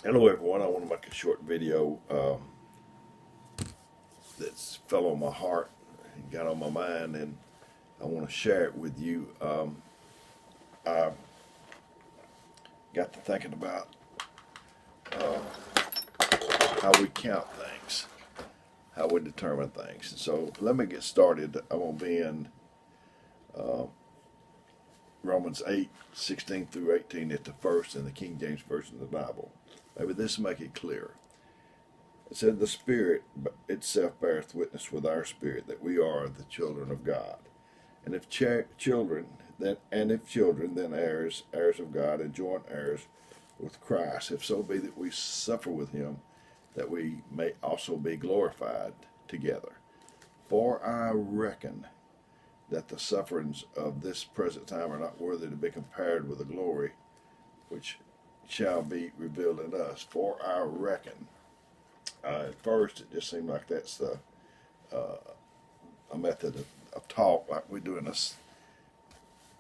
Hello, everyone. I want to make a short video that's fell on my heart and got on my mind, and I want to share it with you. I got to thinking about how we count things, how we determine things. And so let me get started. I'm going to be in uh, Romans 8:16 through 18 at the first in the King James Version of the Bible. Maybe this will make it clear. It said, "The Spirit itself beareth witness with our spirit that we are the children of God. And if children, then heirs, heirs of God, and joint heirs with Christ, if so be that we suffer with him, that we may also be glorified together. For I reckon that the sufferings of this present time are not worthy to be compared with the glory which shall be revealed in us. For I reckon." At first, it just seemed like that's a method of talk, like we do in us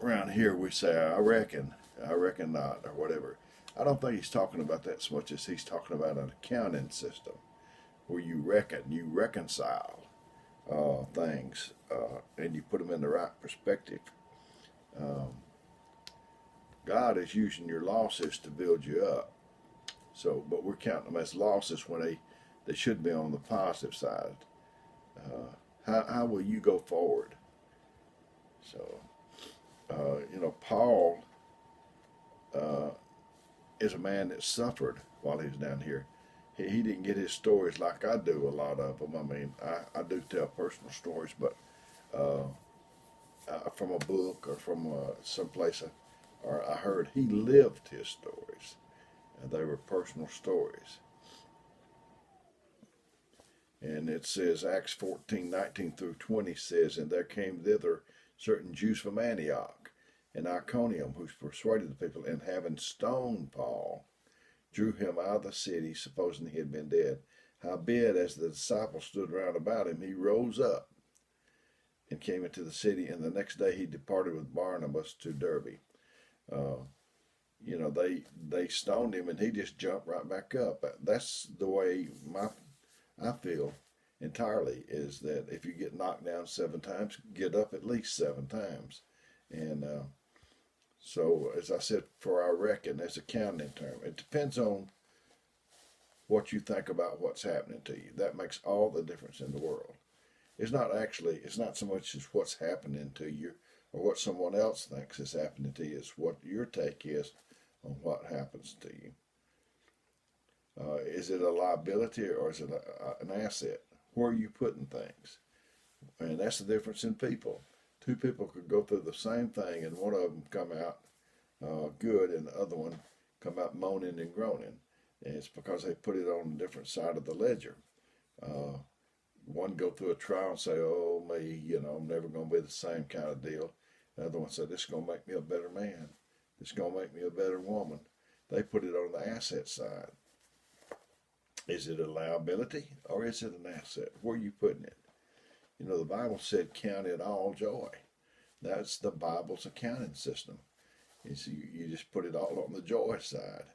around here. We say, I reckon not, or whatever. I don't think he's talking about that so much as he's talking about an accounting system where you reconcile things, and you put them in the right perspective. Um, God is using your losses to build you up. So, but we're counting them as losses when they should be on the positive side. How will you go forward? So, Paul uh, is a man that suffered while he was down here. He didn't get his stories like I do, a lot of them. I mean, I do tell personal stories, but uh, from a book or from someplace, or I heard he lived his stories, and they were personal stories. And it says, Acts 14:19 through 20 says, "And there came thither certain Jews from Antioch and Iconium, who persuaded the people, and having stoned Paul, drew him out of the city, supposing he had been dead. Howbeit, as the disciples stood round about him, he rose up and came into the city, and the next day he departed with Barnabas to Derbe." Uh, they stoned him, and he just jumped right back up. That's the way I feel entirely, is that if you get knocked down 7 times, get up at least 7 times. And so, as I said, for I reckon, that's a counting term. It depends on what you think about what's happening to you. That makes all the difference in the world. It's not so much as what's happening to you or what someone else thinks is happening to you. It's what your take is on what happens to you. Is it a liability or is it an asset? Where are you putting things? And that's the difference in people. Two people could go through the same thing, and one of them come out good, and the other one come out moaning and groaning. And it's because they put it on a different side of the ledger. Uh, One go through a trial and say, "Oh me, I'm never going to be the same," kind of deal. The other one said, "This is going to make me a better man. This is going to make me a better woman." They put it on the asset side. Is it a liability or is it an asset? Where are you putting it? The Bible said, "Count it all joy." That's the Bible's accounting system. You just put it all on the joy side.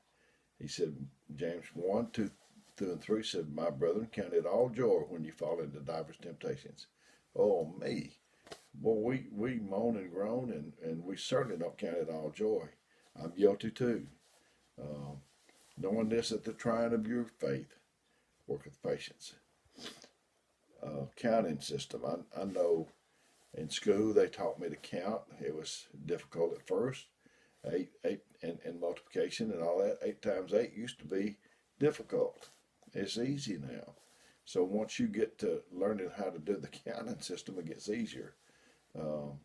He said, James 1, 2, 2, and 3 said, "My brethren, count it all joy when you fall into diverse temptations." Oh, me. Well, we moan and groan, and we certainly don't count it all joy. I'm guilty too. Uh, Knowing this, that the trying of your faith worketh patience. Counting system. I know in school they taught me to count. It was difficult at first. Eight and multiplication and all that. 8 times 8 used to be difficult. It's easy now. So once you get to learning how to do the counting system, it gets easier. Um,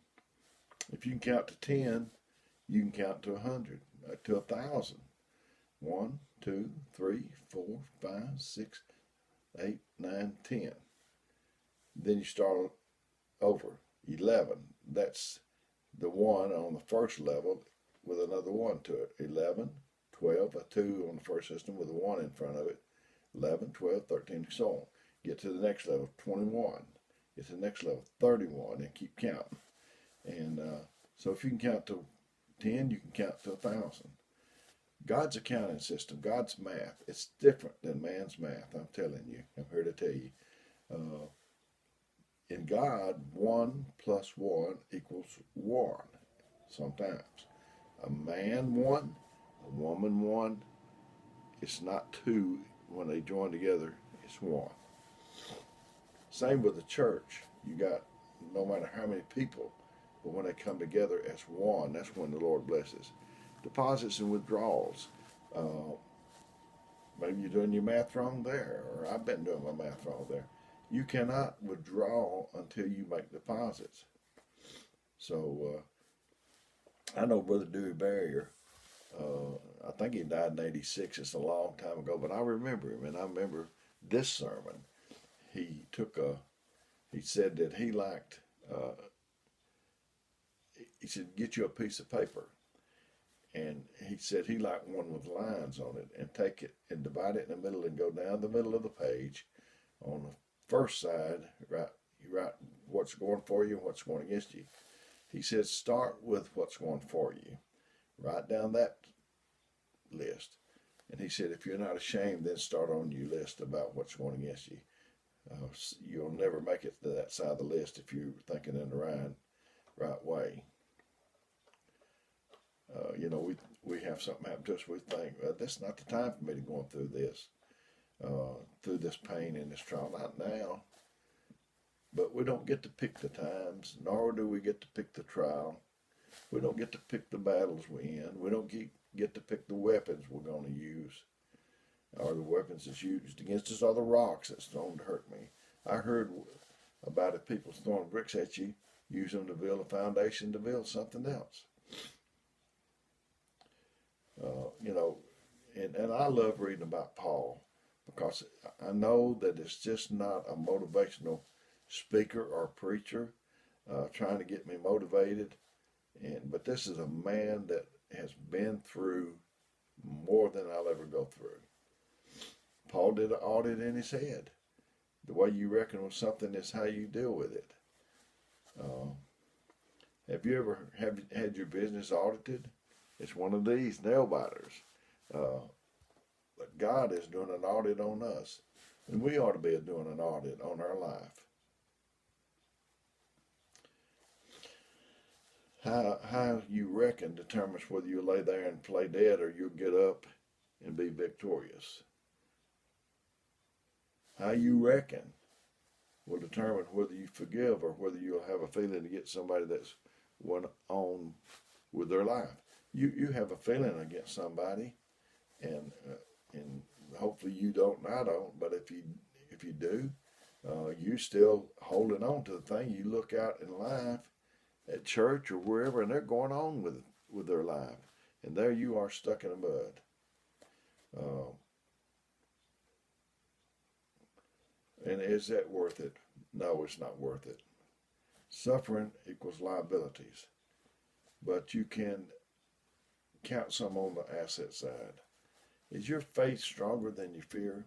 if you can count to 10, you can count to 100, to 1,000. 1, 2, 3, 4, 5, 6, 8, 9, 10. Then you start over. 11. That's the one on the first level with another one to it. 11, 12, a 2 on the first system with a 1 in front of it. 11, 12, 13, and so on. Get to the next level, 21. Get to the next level, 31, and keep counting. And so if you can count to 10, you can count to 1,000. God's accounting system, God's math, it's different than man's math. I'm telling you. I'm here to tell you. Uh, in God, 1 plus 1 equals 1 sometimes. A man 1, a woman 1. It's not 2 when they join together, it's 1. Same with the church. You got no matter how many people, but when they come together as one, that's when the Lord blesses. Deposits and withdrawals. Uh, Maybe you're doing your math wrong there, or I've been doing my math wrong there. You cannot withdraw until you make deposits. So I know Brother Dewey Barrier. I think he died in '86. It's a long time ago, but I remember him, and I remember this sermon. He took a. He said that he liked. He said, "Get you a piece of paper," and he said he liked one with lines on it, and take it and divide it in the middle and go down the middle of the page. On the first side, you write what's going for you and what's going against you. He said, start with what's going for you. Write down that list. And he said, if you're not ashamed, then start on your list about what's going against you. You'll never make it to that side of the list if you're thinking in the right way. We have something happen to us. We think, well, this is not the time for me to go through this pain and this trial. Not now. But we don't get to pick the times, nor do we get to pick the trial. We don't get to pick the battles we're in. We don't get to pick the weapons we're going to use, or the weapons that's used against us, or the rocks that's thrown to hurt me. I heard about it, people throwing bricks at you, use them to build a foundation to build something else. And I love reading about Paul, because I know that it's just not a motivational speaker or preacher trying to get me motivated, but this is a man that has been through more than I'll ever go through. Paul did an audit in his head. The way you reckon with something is how you deal with it. Have you ever had your business audited? It's one of these nail biters. But God is doing an audit on us, and we ought to be doing an audit on our life. How you reckon determines whether you lay there and play dead or you'll get up and be victorious. How you reckon will determine whether you forgive or whether you'll have a feeling to get somebody that's went on with their life. You have a feeling against somebody, and hopefully you don't and I don't, but if you do, you still holding on to the thing. You look out in life at church or wherever, and they're going on with their life, and there you are stuck in the mud. And is that worth it? No, it's not worth it. Suffering equals liabilities, but you can count some on the asset side. Is your faith stronger than your fear?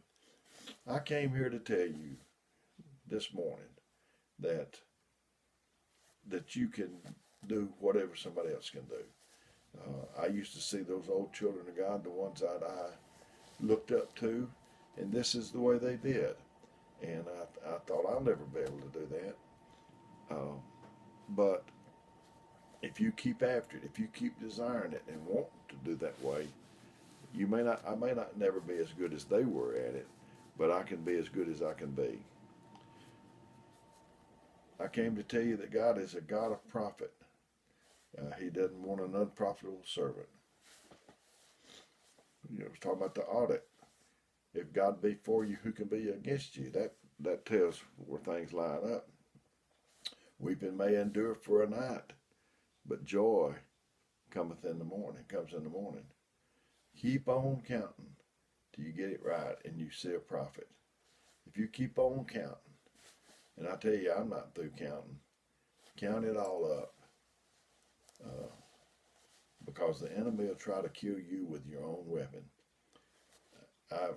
I came here to tell you this morning that you can do whatever somebody else can do. I used to see those old children of God, the ones that I looked up to, and this is the way they did. And I thought, I'll never be able to do that. But if you keep after it, if you keep desiring it and want to do that way, I may not never be as good as they were at it, but I can be as good as I can be. I came to tell you that God is a God of profit. He doesn't want an unprofitable servant. I was talking about the audit. If God be for you, who can be against you? That tells where things line up. Weeping may endure for a night, but joy comes in the morning. Keep on counting till you get it right and you see a profit. If you keep on counting, and I tell you, I'm not through counting. Count it all up. Because the enemy will try to kill you with your own weapon. I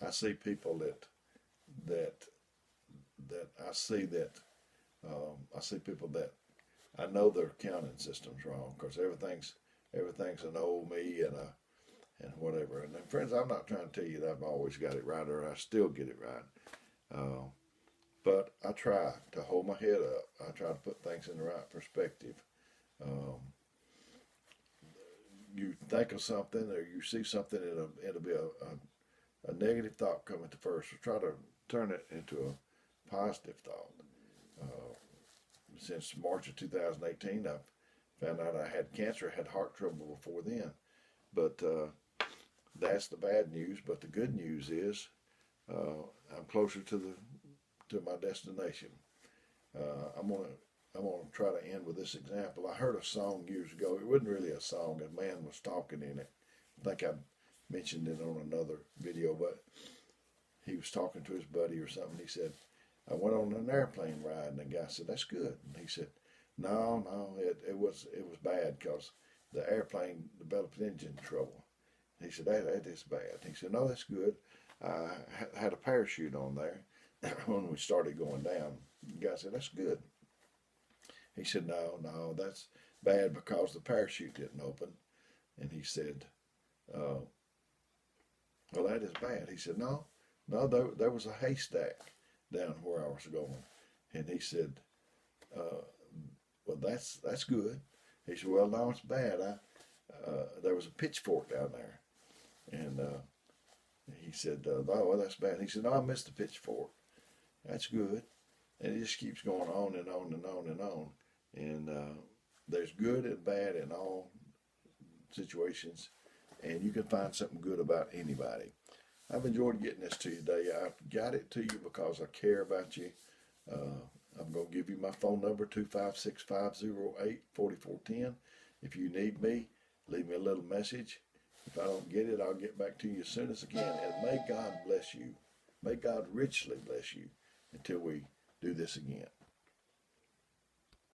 see people I see people that I know their counting system's wrong, because everything's everything's an old me and whatever. And then, friends, I'm not trying to tell you that I've always got it right or I still get it right. But I try to hold my head up. I try to put things in the right perspective. Um, you think of something or you see something, it'll be a negative thought come at the first. So try to turn it into a positive thought. Since March of 2018, I've found out I had cancer, had heart trouble before then. But that's the bad news. But the good news is I'm closer to my destination. I'm gonna try to end with this example. I heard a song years ago. It wasn't really a song. A man was talking in it. I think I mentioned it on another video, but he was talking to his buddy or something. He said, "I went on an airplane ride," and the guy said, "That's good." And he said, "No, it was bad because the airplane developed engine trouble." He said, that is bad." He said, "No, that's good. I had a parachute on there when we started going down." The guy said, "That's good." He said, No, that's bad because the parachute didn't open." And he said, "Well, that is bad." He said, No, there was a haystack down where I was going." And he said, "Well, that's good." He said, "Well, no, it's bad. There was a pitchfork down there." And he said, "Oh, well, that's bad." He said, "No, I missed the pitchfork." "That's good." And it just keeps going on and on and on and on. And there's good and bad in all situations, and you can find something good about anybody. I've enjoyed getting this to you today. I've got it to you because I care about you. I'm going to give you my phone number, 256-508-4410. If you need me, leave me a little message. If I don't get it, I'll get back to you as soon as I can. And may God bless you. May God richly bless you until we do this again.